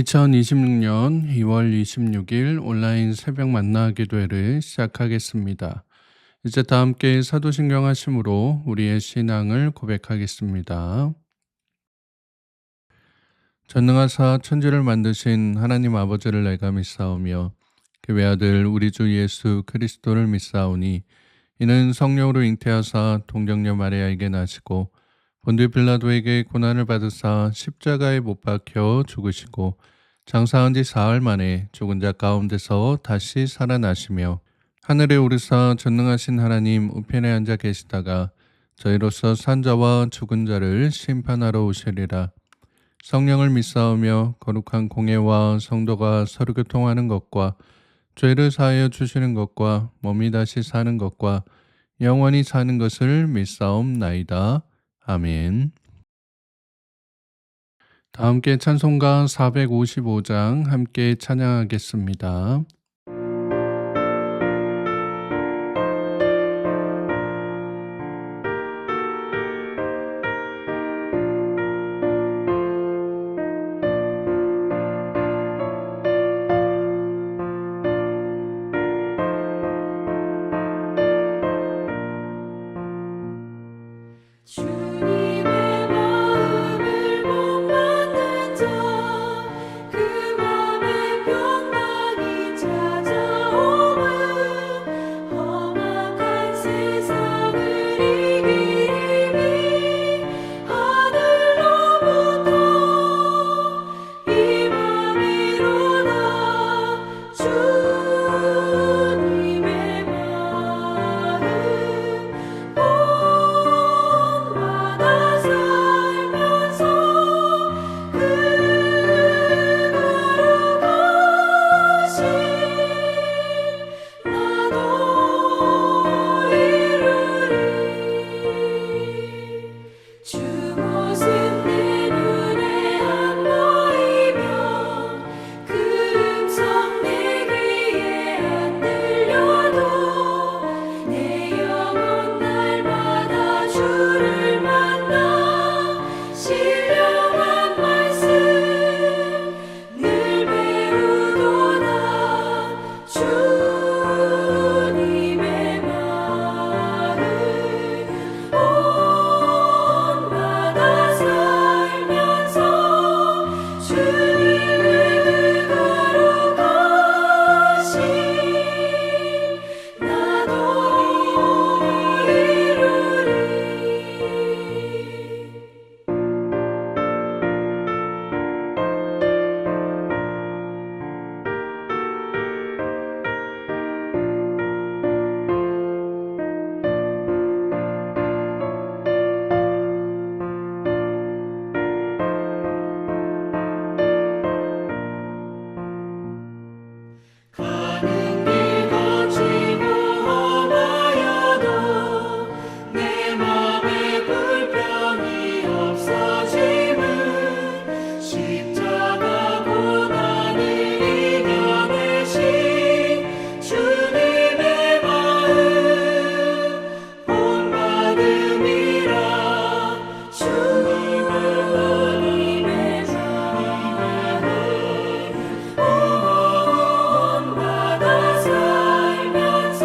2026년 2월 26일 온라인 새벽 만나 기도회를 시작하겠습니다. 이제 다 함께 사도신경 하심으로 우리의 신앙을 고백하겠습니다. 전능하사 천지를 만드신 하나님 아버지를 내가 믿사오며 그 외아들 우리 주 예수 그리스도를 믿사오니 이는 성령으로 잉태하사 동정녀 마리아에게 나시고 본디 빌라도에게 고난을 받으사 십자가에 못 박혀 죽으시고 장사한 지 사흘 만에 죽은 자 가운데서 다시 살아나시며 하늘에 오르사 전능하신 하나님 우편에 앉아 계시다가 저희로서 산 자와 죽은 자를 심판하러 오시리라. 성령을 믿사오며 거룩한 공예와 성도가 서로 교통하는 것과 죄를 사하여 주시는 것과 몸이 다시 사는 것과 영원히 사는 것을 믿사옵나이다. 아멘. 다 함께 찬송가 455장 함께 찬양하겠습니다. 주님의 마음을 못 받는 자 그 맘에 평강이 찾아오면 험악한 세상을 이기리니 하늘로부터 임함이로다. 주님의 마음 본받아 살면서 그 거룩하신 나도 이루리. 주 모습 내 눈에 안 보이며 그 음성 내 귀에 안 들려도 내 영혼 날마다 주를 만나 신령한 말씀 늘 배우도다. 주님의 마음 본받아 살면서 주님의 그 거룩하신 나도 이루리. 가는 길 거치고 험하여도 내 맘에 불평이 없어짐은 십자가 고난을 이겨내신 주님의 마음 본받음이라. 주님의 본받아 살면서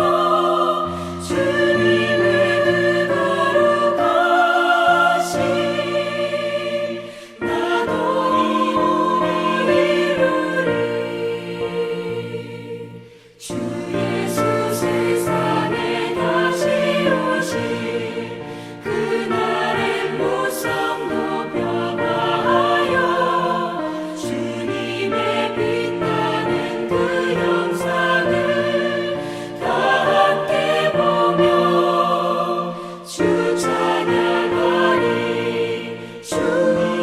주님의 그 거룩하신 나도 이루리. 주 예수 세상에 다시 오실 그날엔 무성도 변화하여 주님의 빛나는 그 영상을 다 함께 보며 주 찬양하리. 주님의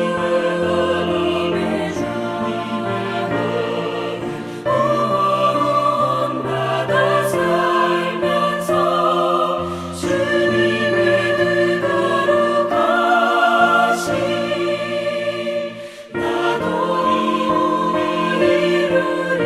본받아 살면서 주님의 그 거룩하신 나도 이루리.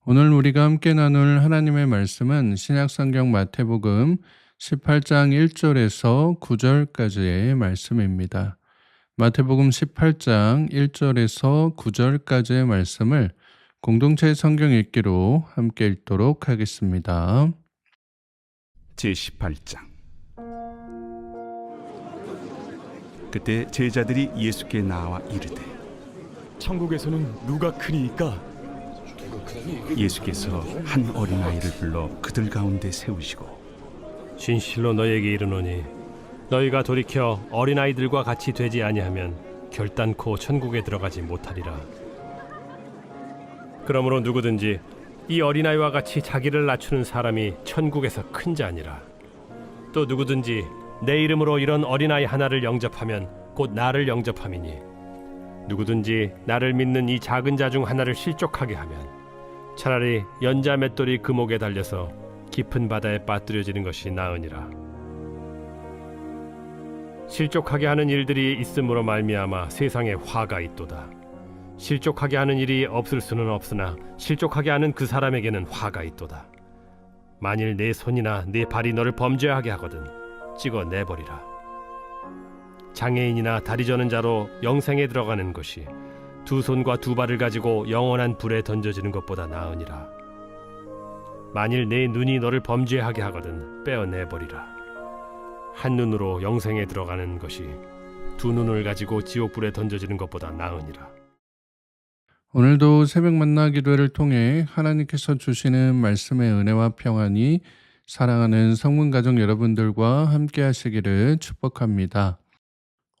오늘 우리가 함께 나눌 하나님의 말씀은 신약성경 마태복음 18장 1절에서 9절까지의 말씀입니다. 마태복음 18장 1절에서 9절까지의 말씀을 공동체 성경 읽기로 함께 읽도록 하겠습니다. 제18장. 그때 제자들이 예수께 나와 이르되 천국에서는 누가 크니이까? 예수께서 한 어린아이를 불러 그들 가운데 세우시고 진실로 너희에게 이르노니 너희가 돌이켜 어린아이들과 같이 되지 아니하면 결단코 천국에 들어가지 못하리라. 그러므로 누구든지 이 어린아이와 같이 자기를 낮추는 사람이 천국에서 큰 자니라. 또 누구든지 내 이름으로 이런 어린아이 하나를 영접하면 곧 나를 영접함이니 누구든지 나를 믿는 이 작은 자 중 하나를 실족하게 하면 차라리 연자 맷돌이 그 목에 달려서 깊은 바다에 빠뜨려지는 것이 나으니라. 실족하게 하는 일들이 있음으로 말미암아 세상에 화가 있도다. 실족하게 하는 일이 없을 수는 없으나 실족하게 하는 그 사람에게는 화가 있도다. 만일 내 손이나 내 발이 너를 범죄하게 하거든 찍어 내버리라. 장애인이나 다리 저는 자로 영생에 들어가는 것이 두 손과 두 발을 가지고 영원한 불에 던져지는 것보다 나으니라. 만일 내 눈이 너를 범죄하게 하거든 빼어내버리라. 한 눈으로 영생에 들어가는 것이 두 눈을 가지고 지옥불에 던져지는 것보다 나으니라. 오늘도 새벽 만나 기도회를 통해 하나님께서 주시는 말씀의 은혜와 평안이 사랑하는 성문 가족 여러분들과 함께 하시기를 축복합니다.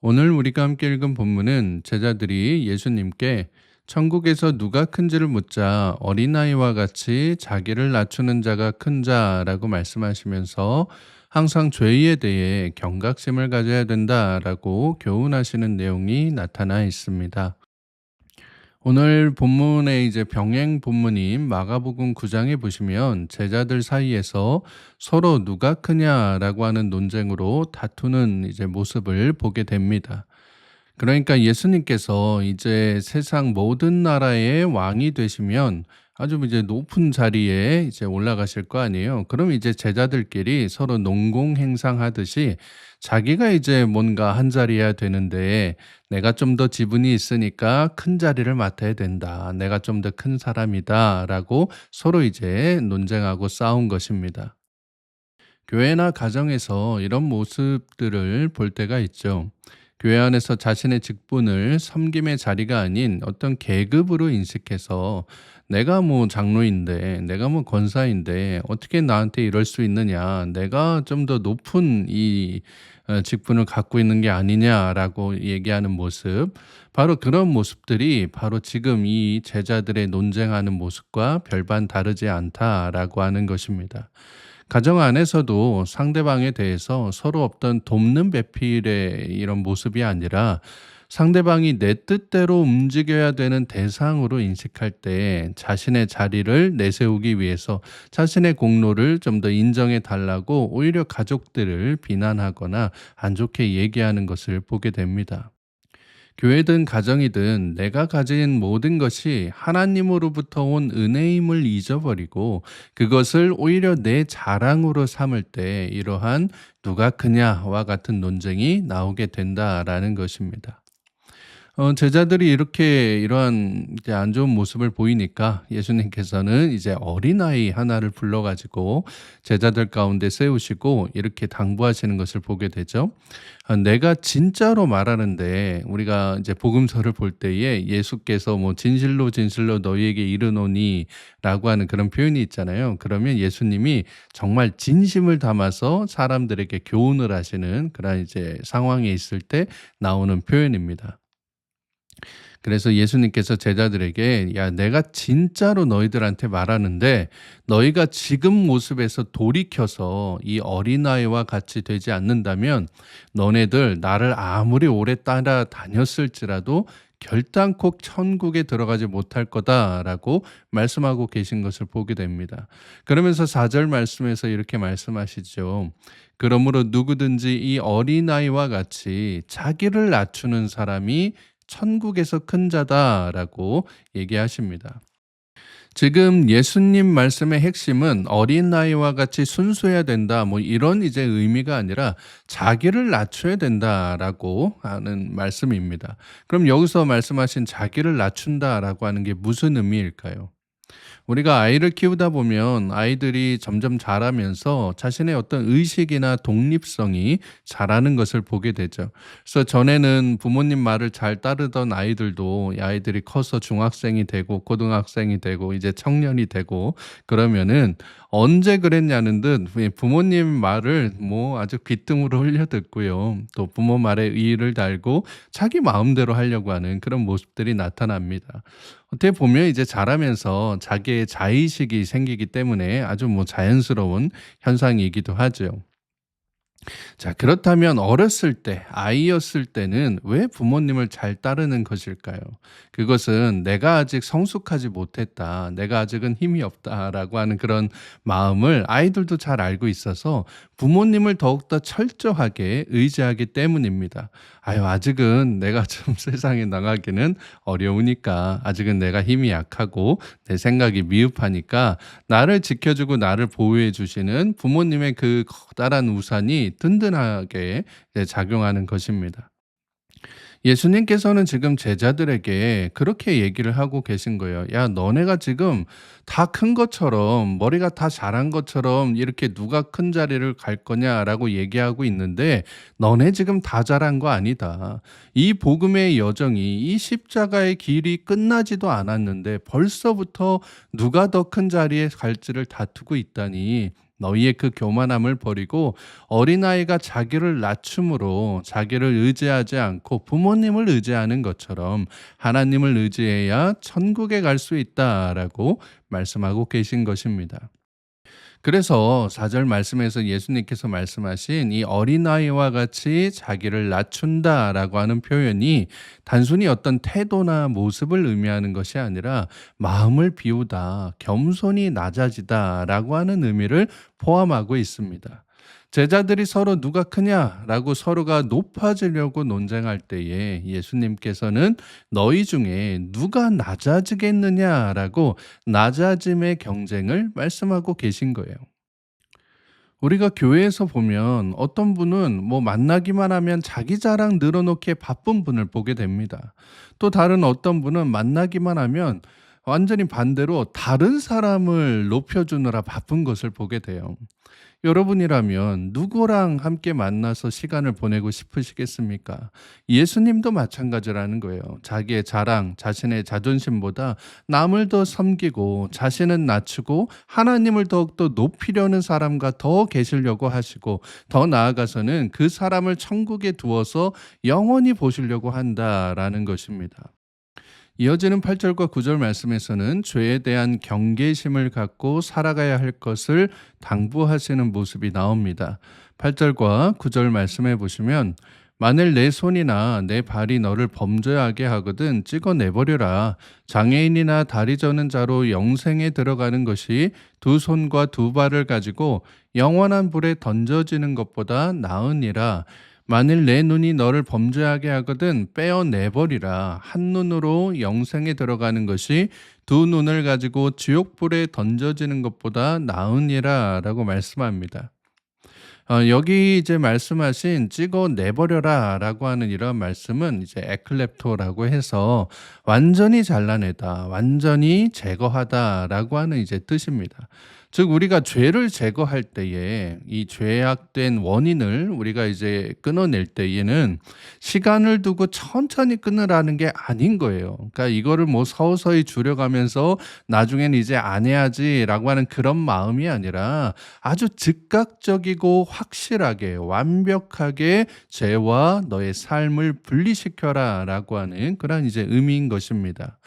오늘 우리가 함께 읽은 본문은 제자들이 예수님께 천국에서 누가 큰지를 묻자 어린아이와 같이 자기를 낮추는 자가 큰 자라고 말씀하시면서 항상 죄에 대해 경각심을 가져야 된다라고 교훈하시는 내용이 나타나 있습니다. 오늘 본문의 이제 병행 본문인 마가복음 9장에 보시면 제자들 사이에서 서로 누가 크냐라고 하는 논쟁으로 다투는 이제 모습을 보게 됩니다. 그러니까 예수님께서 이제 세상 모든 나라의 왕이 되시면 아주 이제 높은 자리에 이제 올라가실 거 아니에요. 그럼 이제 제자들끼리 서로 농공행상하듯이 자기가 이제 뭔가 한 자리여야 되는데 내가 좀 더 지분이 있으니까 큰 자리를 맡아야 된다. 내가 좀 더 큰 사람이다라고 서로 이제 논쟁하고 싸운 것입니다. 교회나 가정에서 이런 모습들을 볼 때가 있죠. 교회 안에서 자신의 직분을 섬김의 자리가 아닌 어떤 계급으로 인식해서 내가 뭐 장로인데, 내가 뭐 권사인데 어떻게 나한테 이럴 수 있느냐, 내가 좀 더 높은 이 직분을 갖고 있는 게 아니냐라고 얘기하는 모습, 바로 그런 모습들이 바로 지금 이 제자들의 논쟁하는 모습과 별반 다르지 않다라고 하는 것입니다. 가정 안에서도 상대방에 대해서 서로 없던 돕는 배필의 이런 모습이 아니라 상대방이 내 뜻대로 움직여야 되는 대상으로 인식할 때 자신의 자리를 내세우기 위해서 자신의 공로를 좀 더 인정해 달라고 오히려 가족들을 비난하거나 안 좋게 얘기하는 것을 보게 됩니다. 교회든 가정이든 내가 가진 모든 것이 하나님으로부터 온 은혜임을 잊어버리고 그것을 오히려 내 자랑으로 삼을 때 이러한 누가 크냐와 같은 논쟁이 나오게 된다라는 것입니다. 제자들이 이렇게 이러한 이제 안 좋은 모습을 보이니까 예수님께서는 이제 어린아이 하나를 불러가지고 제자들 가운데 세우시고 이렇게 당부하시는 것을 보게 되죠. 내가 진짜로 말하는데 우리가 이제 복음서를 볼 때에 예수께서 뭐 진실로 진실로 너희에게 이르노니 라고 하는 그런 표현이 있잖아요. 그러면 예수님이 정말 진심을 담아서 사람들에게 교훈을 하시는 그런 이제 상황에 있을 때 나오는 표현입니다. 그래서 예수님께서 제자들에게 야, 내가 진짜로 너희들한테 말하는데 너희가 지금 모습에서 돌이켜서 이 어린아이와 같이 되지 않는다면 너네들 나를 아무리 오래 따라다녔을지라도 결단코 천국에 들어가지 못할 거다라고 말씀하고 계신 것을 보게 됩니다. 그러면서 4절 말씀에서 이렇게 말씀하시죠. 그러므로 누구든지 이 어린아이와 같이 자기를 낮추는 사람이 천국에서 큰 자다라고 얘기하십니다. 지금 예수님 말씀의 핵심은 어린아이와 같이 순수해야 된다, 뭐 이런 이제 의미가 아니라 자기를 낮춰야 된다라고 하는 말씀입니다. 그럼 여기서 말씀하신 자기를 낮춘다라고 하는 게 무슨 의미일까요? 우리가 아이를 키우다 보면 아이들이 점점 자라면서 자신의 어떤 의식이나 독립성이 자라는 것을 보게 되죠. 그래서 전에는 부모님 말을 잘 따르던 아이들도 이 아이들이 커서 중학생이 되고 고등학생이 되고 이제 청년이 되고 그러면은 언제 그랬냐는 듯 부모님 말을 뭐 아주 귀등으로 흘려 듣고요. 또 부모 말에 이의를 달고 자기 마음대로 하려고 하는 그런 모습들이 나타납니다. 어떻게 보면 이제 자라면서 자기의 자의식이 생기기 때문에 아주 뭐 자연스러운 현상이기도 하죠. 자, 그렇다면 어렸을 때, 아이였을 때는 왜 부모님을 잘 따르는 것일까요? 그것은 내가 아직 성숙하지 못했다, 내가 아직은 힘이 없다라고 하는 그런 마음을 아이들도 잘 알고 있어서 부모님을 더욱더 철저하게 의지하기 때문입니다. 아유, 아직은 내가 좀 세상에 나가기는 어려우니까, 아직은 내가 힘이 약하고 내 생각이 미흡하니까 나를 지켜주고 나를 보호해 주시는 부모님의 그 커다란 우산이 든든하게 작용하는 것입니다. 예수님께서는 지금 제자들에게 그렇게 얘기를 하고 계신 거예요. 야, 너네가 지금 다 큰 것처럼, 머리가 다 자란 것처럼 이렇게 누가 큰 자리를 갈 거냐라고 얘기하고 있는데 너네 지금 다 자란 거 아니다. 이 복음의 여정이, 이 십자가의 길이 끝나지도 않았는데 벌써부터 누가 더 큰 자리에 갈지를 다투고 있다니, 너희의 그 교만함을 버리고 어린아이가 자기를 낮춤으로 자기를 의지하지 않고 부모님을 의지하는 것처럼 하나님을 의지해야 천국에 갈 수 있다라고 말씀하고 계신 것입니다. 그래서 4절 말씀에서 예수님께서 말씀하신 이 어린아이와 같이 자기를 낮춘다라고 하는 표현이 단순히 어떤 태도나 모습을 의미하는 것이 아니라 마음을 비우다, 겸손히 낮아지다라고 하는 의미를 포함하고 있습니다. 제자들이 서로 누가 크냐라고 서로가 높아지려고 논쟁할 때에 예수님께서는 너희 중에 누가 낮아지겠느냐라고 낮아짐의 경쟁을 말씀하고 계신 거예요. 우리가 교회에서 보면 어떤 분은 뭐 만나기만 하면 자기 자랑 늘어놓기에 바쁜 분을 보게 됩니다. 또 다른 어떤 분은 만나기만 하면 완전히 반대로 다른 사람을 높여주느라 바쁜 것을 보게 돼요. 여러분이라면 누구랑 함께 만나서 시간을 보내고 싶으시겠습니까? 예수님도 마찬가지라는 거예요. 자기의 자랑, 자신의 자존심보다 남을 더 섬기고 자신은 낮추고 하나님을 더욱더 높이려는 사람과 더 계시려고 하시고, 더 나아가서는 그 사람을 천국에 두어서 영원히 보시려고 한다라는 것입니다. 이어지는 8절과 9절 말씀에서는 죄에 대한 경계심을 갖고 살아가야 할 것을 당부하시는 모습이 나옵니다. 8절과 9절 말씀해 보시면, 만일 내 손이나 내 발이 너를 범죄하게 하거든 찍어내버려라. 장애인이나 다리 저는 자로 영생에 들어가는 것이 두 손과 두 발을 가지고 영원한 불에 던져지는 것보다 나으니라. 만일 내 눈이 너를 범죄하게 하거든 빼어내버리라. 한 눈으로 영생에 들어가는 것이 두 눈을 가지고 지옥불에 던져지는 것보다 나으니라 라고 말씀합니다. 여기 이제 말씀하신 찍어내버려라 라고 하는 이런 말씀은 이제 에클렙토라고 해서 완전히 잘라내다, 완전히 제거하다 라고 하는 이제 뜻입니다. 즉 우리가 죄를 제거할 때에 이 죄악된 원인을 우리가 이제 끊어낼 때에는 시간을 두고 천천히 끊으라는 게 아닌 거예요. 그러니까 이거를 뭐 서서히 줄여가면서 나중에는 이제 안 해야지라고 하는 그런 마음이 아니라 아주 즉각적이고 확실하게 완벽하게 죄와 너의 삶을 분리시켜라라고 하는 그런 이제 의미인 것입니다.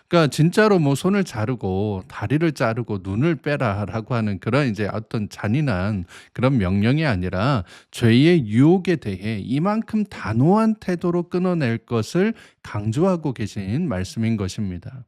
그러니까 진짜로 뭐 손을 자르고 다리를 자르고 눈을 빼라라고 하는 그런 이제 어떤 잔인한 그런 명령이 아니라 죄의 유혹에 대해 이만큼 단호한 태도로 끊어낼 것을 강조하고 계신 말씀인 것입니다.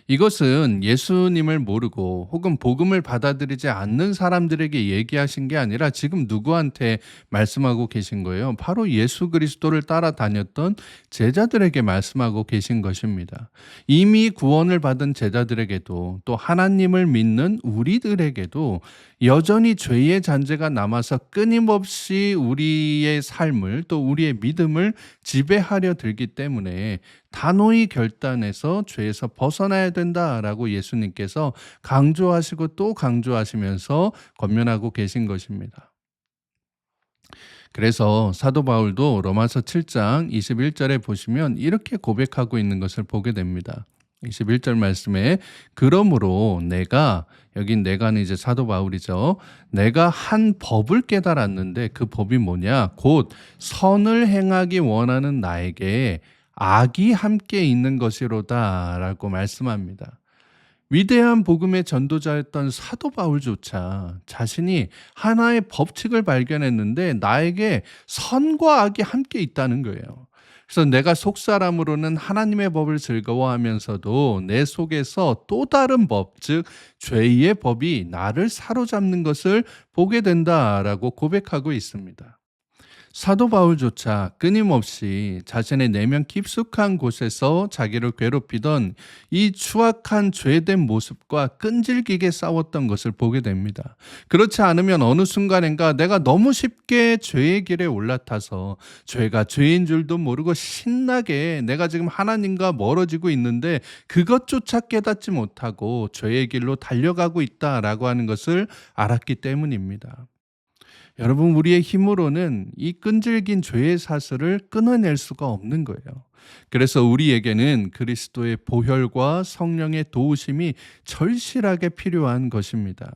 이것은 예수님을 모르고 혹은 복음을 받아들이지 않는 사람들에게 얘기하신 게 아니라 지금 누구한테 말씀하고 계신 거예요? 바로 예수 그리스도를 따라다녔던 제자들에게 말씀하고 계신 것입니다. 이미 구원을 받은 제자들에게도 또 하나님을 믿는 우리들에게도 여전히 죄의 잔재가 남아서 끊임없이 우리의 삶을 또 우리의 믿음을 지배하려 들기 때문에 단호히 결단해서 죄에서 벗어나야 된다라고 예수님께서 강조하시고 또 강조하시면서 권면하고 계신 것입니다. 그래서 사도 바울도 로마서 7장 21절에 보시면 이렇게 고백하고 있는 것을 보게 됩니다. 21절 말씀에 그러므로 여긴 내가는 이제 사도 바울이죠. 내가 한 법을 깨달았는데 그 법이 뭐냐? 곧 선을 행하기 원하는 나에게 악이 함께 있는 것이로다라고 말씀합니다. 위대한 복음의 전도자였던 사도 바울조차 자신이 하나의 법칙을 발견했는데 나에게 선과 악이 함께 있다는 거예요. 그래서 내가 속사람으로는 하나님의 법을 즐거워하면서도 내 속에서 또 다른 법, 즉 죄의 법이 나를 사로잡는 것을 보게 된다라고 고백하고 있습니다. 사도 바울조차 끊임없이 자신의 내면 깊숙한 곳에서 자기를 괴롭히던 이 추악한 죄된 모습과 끈질기게 싸웠던 것을 보게 됩니다. 그렇지 않으면 어느 순간인가 내가 너무 쉽게 죄의 길에 올라타서 죄가 죄인 줄도 모르고 신나게 내가 지금 하나님과 멀어지고 있는데 그것조차 깨닫지 못하고 죄의 길로 달려가고 있다라고 하는 것을 알았기 때문입니다. 여러분, 우리의 힘으로는 이 끈질긴 죄의 사슬을 끊어낼 수가 없는 거예요. 그래서 우리에게는 그리스도의 보혈과 성령의 도우심이 절실하게 필요한 것입니다.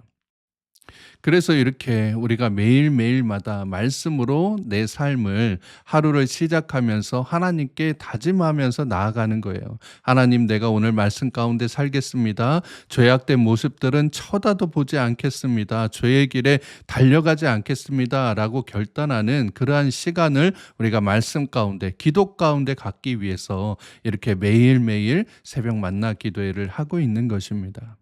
그래서 이렇게 우리가 매일매일마다 말씀으로 내 삶을 하루를 시작하면서 하나님께 다짐하면서 나아가는 거예요. 하나님, 내가 오늘 말씀 가운데 살겠습니다. 죄악된 모습들은 쳐다도 보지 않겠습니다. 죄의 길에 달려가지 않겠습니다. 라고 결단하는 그러한 시간을 우리가 말씀 가운데, 기도 가운데 갖기 위해서 이렇게 매일매일 새벽 만나 기도회를 하고 있는 것입니다.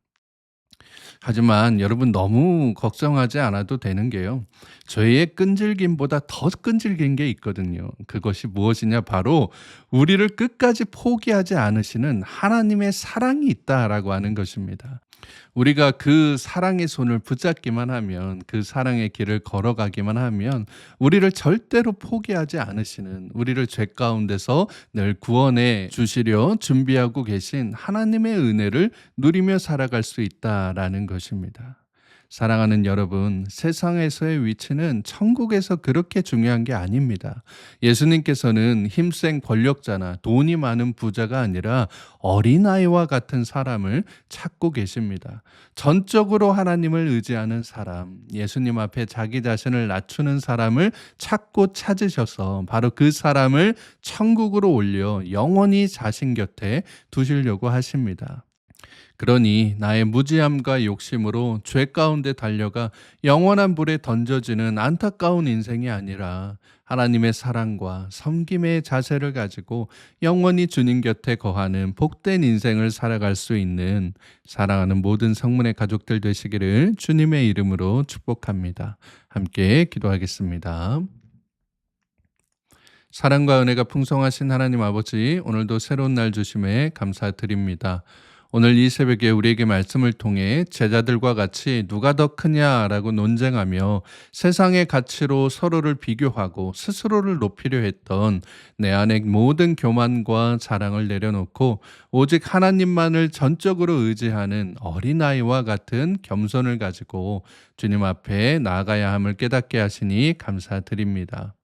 하지만 여러분, 너무 걱정하지 않아도 되는 게요. 죄의 끈질김보다 더 끈질긴 게 있거든요. 그것이 무엇이냐? 바로 우리를 끝까지 포기하지 않으시는 하나님의 사랑이 있다라고 하는 것입니다. 우리가 그 사랑의 손을 붙잡기만 하면, 그 사랑의 길을 걸어가기만 하면 우리를 절대로 포기하지 않으시는, 우리를 죄 가운데서 늘 구원해 주시려 준비하고 계신 하나님의 은혜를 누리며 살아갈 수 있다라는 것입니다. 사랑하는 여러분, 세상에서의 위치는 천국에서 그렇게 중요한 게 아닙니다. 예수님께서는 힘센 권력자나 돈이 많은 부자가 아니라 어린아이와 같은 사람을 찾고 계십니다. 전적으로 하나님을 의지하는 사람, 예수님 앞에 자기 자신을 낮추는 사람을 찾고 찾으셔서 바로 그 사람을 천국으로 올려 영원히 자신 곁에 두시려고 하십니다. 그러니 나의 무지함과 욕심으로 죄 가운데 달려가 영원한 불에 던져지는 안타까운 인생이 아니라 하나님의 사랑과 섬김의 자세를 가지고 영원히 주님 곁에 거하는 복된 인생을 살아갈 수 있는 사랑하는 모든 성문의 가족들 되시기를 주님의 이름으로 축복합니다. 함께 기도하겠습니다. 사랑과 은혜가 풍성하신 하나님 아버지, 오늘도 새로운 날 주심에 감사드립니다. 오늘 이 새벽에 우리에게 말씀을 통해 제자들과 같이 누가 더 크냐라고 논쟁하며 세상의 가치로 서로를 비교하고 스스로를 높이려 했던 내 안의 모든 교만과 자랑을 내려놓고 오직 하나님만을 전적으로 의지하는 어린아이와 같은 겸손을 가지고 주님 앞에 나아가야 함을 깨닫게 하시니 감사드립니다.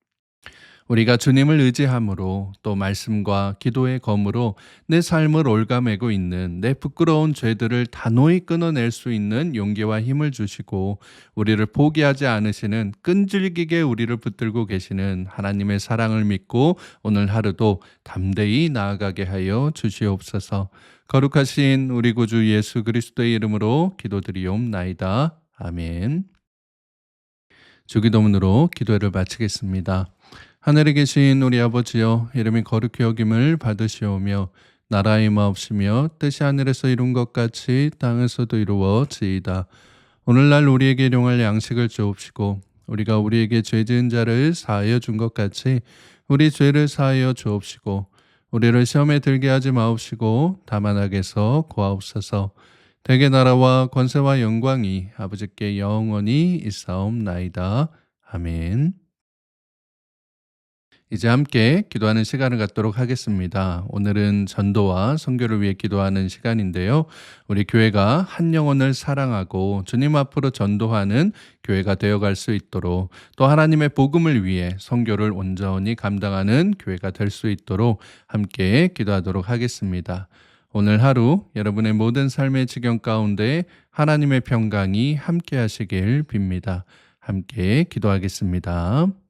우리가 주님을 의지함으로 또 말씀과 기도의 검으로 내 삶을 올가매고 있는 내 부끄러운 죄들을 단호히 끊어낼 수 있는 용기와 힘을 주시고 우리를 포기하지 않으시는, 끈질기게 우리를 붙들고 계시는 하나님의 사랑을 믿고 오늘 하루도 담대히 나아가게 하여 주시옵소서. 거룩하신 우리 구주 예수 그리스도의 이름으로 기도드리옵나이다. 아멘. 주기도문으로 기도회를 마치겠습니다. 하늘에 계신 우리 아버지여, 이름이 거룩히 여김을 받으시오며 나라의 임하옵시며 뜻이 하늘에서 이룬 것 같이 땅에서도 이루어지이다. 오늘날 우리에게 일용할 양식을 주옵시고 우리가 우리에게 죄 지은 자를 사하여 준 것 같이 우리 죄를 사하여 주옵시고 우리를 시험에 들게 하지 마옵시고 다만 악에서 구하옵소서. 대개 나라와 권세와 영광이 아버지께 영원히 있사옵나이다. 아멘. 이제 함께 기도하는 시간을 갖도록 하겠습니다. 오늘은 전도와 선교를 위해 기도하는 시간인데요. 우리 교회가 한 영혼을 사랑하고 주님 앞으로 전도하는 교회가 되어갈 수 있도록 또 하나님의 복음을 위해 선교를 온전히 감당하는 교회가 될 수 있도록 함께 기도하도록 하겠습니다. 오늘 하루 여러분의 모든 삶의 지경 가운데 하나님의 평강이 함께 하시길 빕니다. 함께 기도하겠습니다.